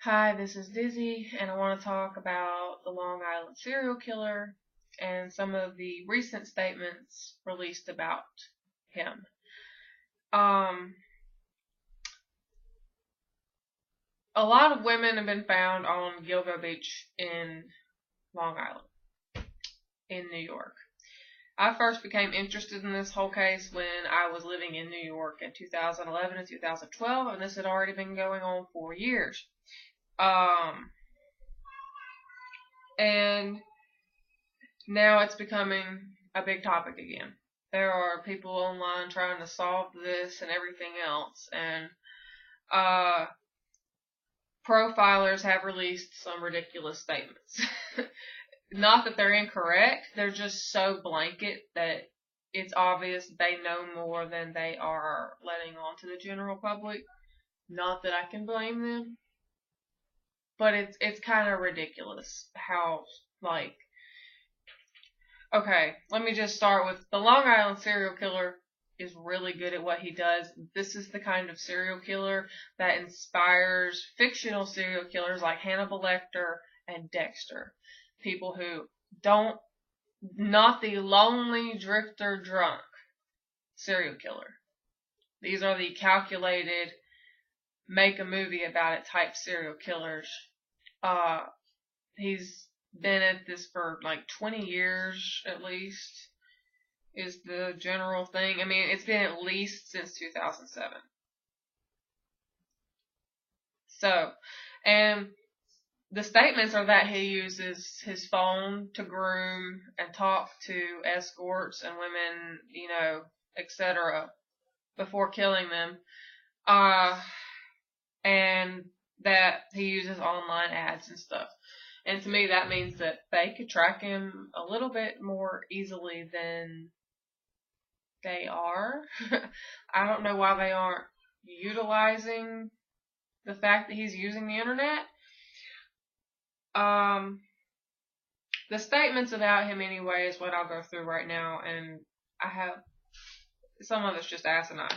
Hi, this is Dizzy, and I want to talk about the Long Island serial killer and some of the recent statements released about him. Um, a lot of women have been found on Gilgo Beach in Long Island, in New York. I first became interested in this whole case when I was living in New York in 2011 and 2012, and this had already been going on for years. Um, and now it's becoming a big topic again. There are people online trying to solve this and everything else, and uh, profilers have released some ridiculous statements. Not that they're incorrect, they're just so blanket that it's obvious they know more than they are letting on to the general public. Not that I can blame them, but it's kind of ridiculous how like okay, let me just start with the Long Island serial killer is really good at what he does. This is the kind of serial killer that inspires fictional serial killers like Hannibal Lecter and Dexter. People who don't, not the lonely drifter drunk serial killer. These are the calculated, make a movie about it type serial killers. Uh, he's been at this for like 20 years at least. Is the general thing. I mean, it's been at least since 2007. So, and the statements are that he uses his phone to groom and talk to escorts and women, etc. before killing them. Uh, and that he uses online ads and stuff. And to me, that means that they could track him a little bit more easily than they are. I don't know why they aren't utilizing the fact that he's using the internet. Um, the statements about him anyway is what I'll go through right now, and I have some of it's just asinine.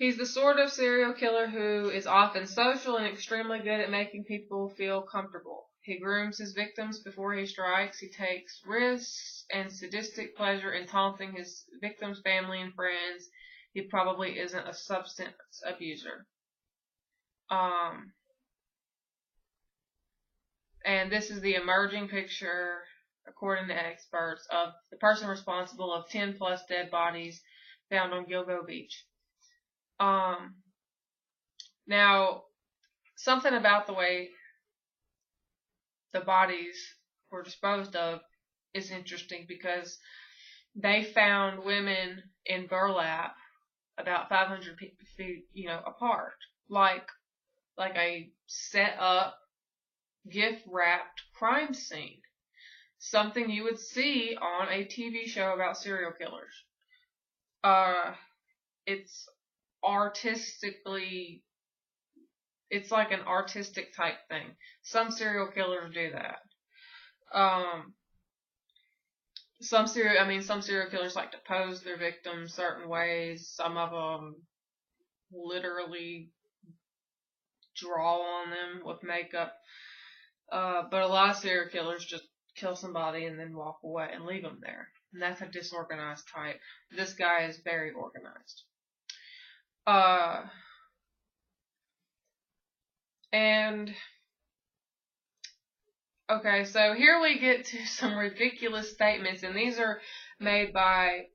He's the sort of serial killer who is often social and extremely good at making people feel comfortable. He grooms his victims before he strikes. He takes risks and sadistic pleasure in taunting his victims' family and friends. He probably isn't a substance abuser. Um, and this is the emerging picture, according to experts, of the person responsible of 10 plus dead bodies found on Gilgo Beach. Um, now, something about the way the bodies were disposed of is interesting because they found women in burlap about 500 feet, apart, like a set up, gift wrapped crime scene, something you would see on a TV show about serial killers. Uh, it's artistically, it's like an artistic type thing. Some serial killers do that. Um, some serial killers like to pose their victims certain ways. Some of them literally draw on them with makeup. But a lot of serial killers just kill somebody and then walk away and leave them there. And that's a disorganized type. This guy is very organized. Uh, and okay, so here we get to some ridiculous statements, and these are made by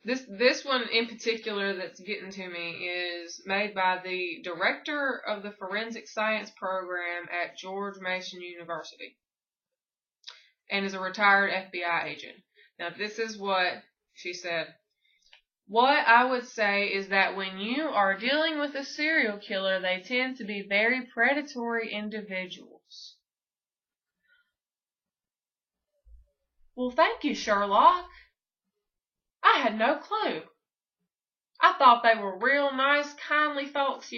this one in particular that's getting to me is made by the director of the forensic science program at George Mason University and is a retired FBI agent. Now, this is what she said. What I would say is that when you are dealing with a serial killer, they tend to be very predatory individuals. Well, thank you, Sherlock. I had no clue. I thought they were real nice, kindly folks,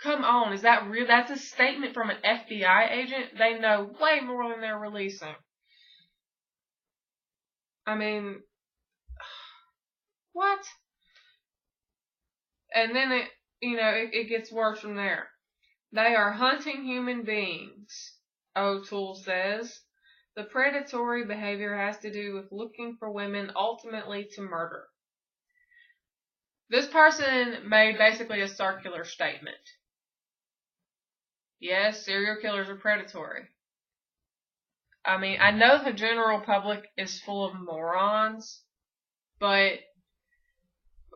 Come on, is that real? That's a statement from an FBI agent? They know way more than they're releasing. I mean, what? And then it gets worse from there. They are hunting human beings, O'Toole says. The predatory behavior has to do with looking for women ultimately to murder. This person made basically a circular statement. Yes, serial killers are predatory. I mean, I know the general public is full of morons, but,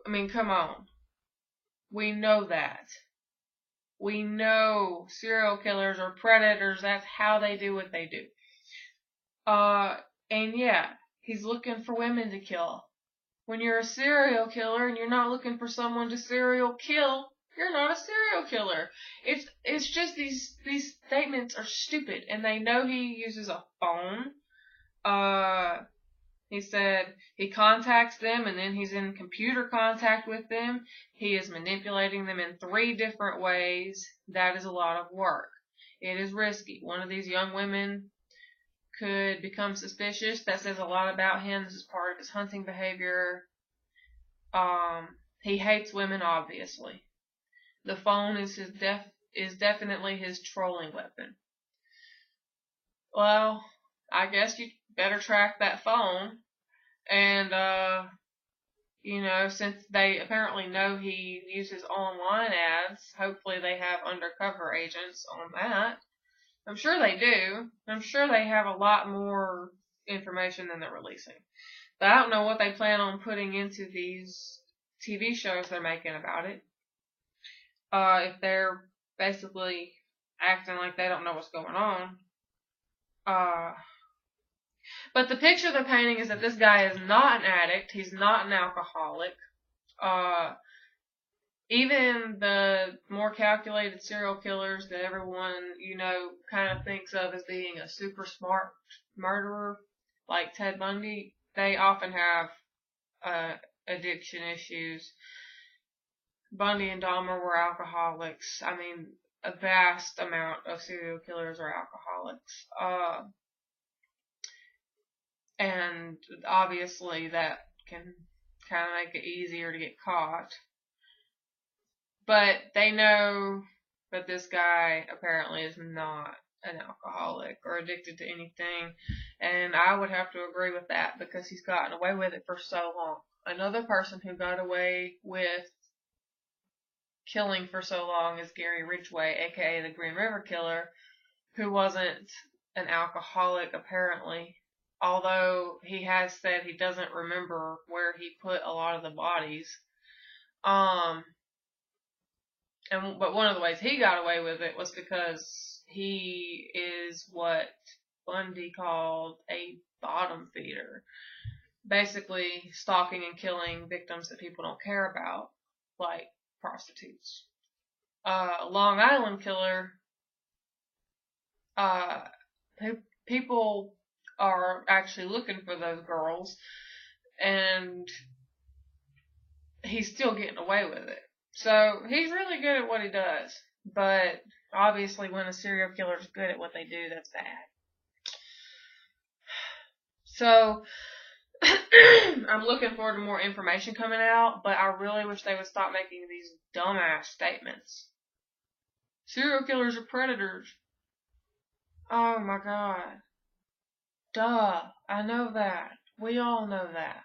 I mean, come on. We know that. We know serial killers are predators. That's how they do what they do. And yeah, he's looking for women to kill. When you're a serial killer and you're not looking for someone to serial kill, you're not a serial killer. It's just these statements are stupid, and they know he uses a phone. He said he contacts them and then he's in computer contact with them. He is manipulating them in 3 different ways. That is a lot of work. It is risky. One of these young women could become suspicious. That says a lot about him. This is part of his hunting behavior. He hates women, obviously. The phone is definitely his trolling weapon. Well, I guess you better track that phone. And, since they apparently know he uses online ads, hopefully they have undercover agents on that. I'm sure they do. I'm sure they have a lot more information than they're releasing. But I don't know what they plan on putting into these TV shows they're making about it. If they're basically acting like they don't know what's going on. But the picture they're painting is that this guy is not an addict. He's not an alcoholic. Even the more calculated serial killers that everyone, kind of thinks of as being a super smart murderer, like Ted Bundy, they often have addiction issues. Bundy and Dahmer were alcoholics. I mean, a vast amount of serial killers are alcoholics. And obviously that can kind of make it easier to get caught. But they know that this guy apparently is not an alcoholic or addicted to anything. And I would have to agree with that because he's gotten away with it for so long. Another person who got away with killing for so long is Gary Ridgway, aka the Green River Killer, who wasn't an alcoholic apparently. Although he has said he doesn't remember where he put a lot of the bodies. But one of the ways he got away with it was because he is what Bundy called a bottom feeder. Basically stalking and killing victims that people don't care about, like prostitutes. Long Island Killer, people are actually looking for those girls, and he's still getting away with it. So he's really good at what he does, but obviously when a serial killer is good at what they do, that's bad. So I'm looking forward to more information coming out, but I really wish they would stop making these dumbass statements. Serial killers are predators. Oh my god. Duh. I know that. We all know that.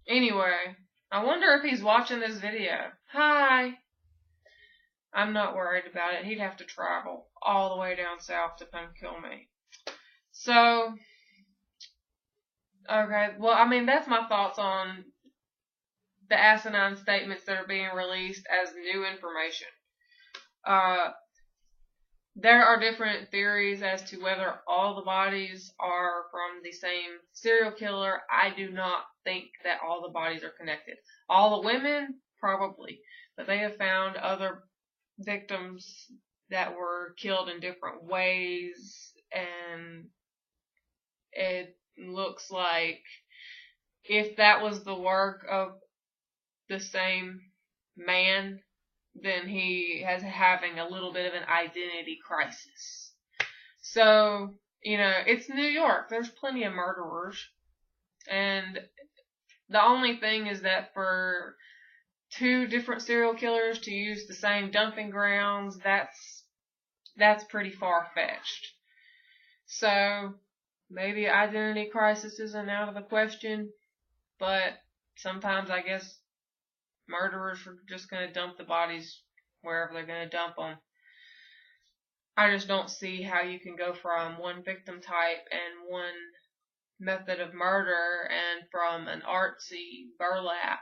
Anyway, I wonder if he's watching this video. Hi. I'm not worried about it. He'd have to travel all the way down south to come kill me. So, okay, well, I mean, that's my thoughts on the asinine statements that are being released as new information. There are different theories as to whether all the bodies are from the same serial killer. I do not think that all the bodies are connected. All the women, probably, but they have found other victims that were killed in different ways, and it looks like if that was the work of the same man, then he is having a little bit of an identity crisis. So, it's New York. There's plenty of murderers. And the only thing is that for two different serial killers to use the same dumping grounds, that's pretty far-fetched. So, maybe identity crisis isn't out of the question, but sometimes I guess murderers are just going to dump the bodies wherever they're going to dump them. I just don't see how you can go from one victim type and one method of murder and from an artsy burlap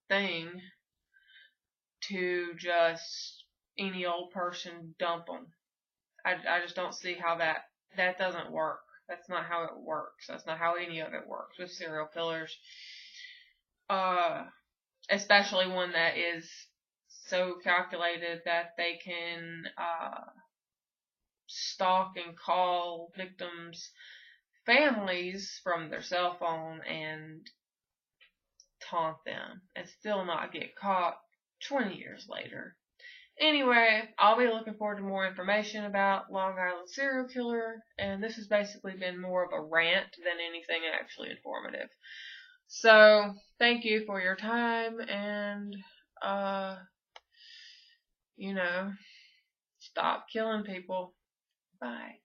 thing to just any old person dump them. I just don't see how that doesn't work. That's not how it works. That's not how any of it works with serial killers. Especially one that is so calculated that they can stalk and call victims' families from their cell phone and taunt them and still not get caught 20 years later. Anyway, I'll be looking forward to more information about Long Island serial killer, and this has basically been more of a rant than anything actually informative. So, thank you for your time, and, stop killing people. Bye.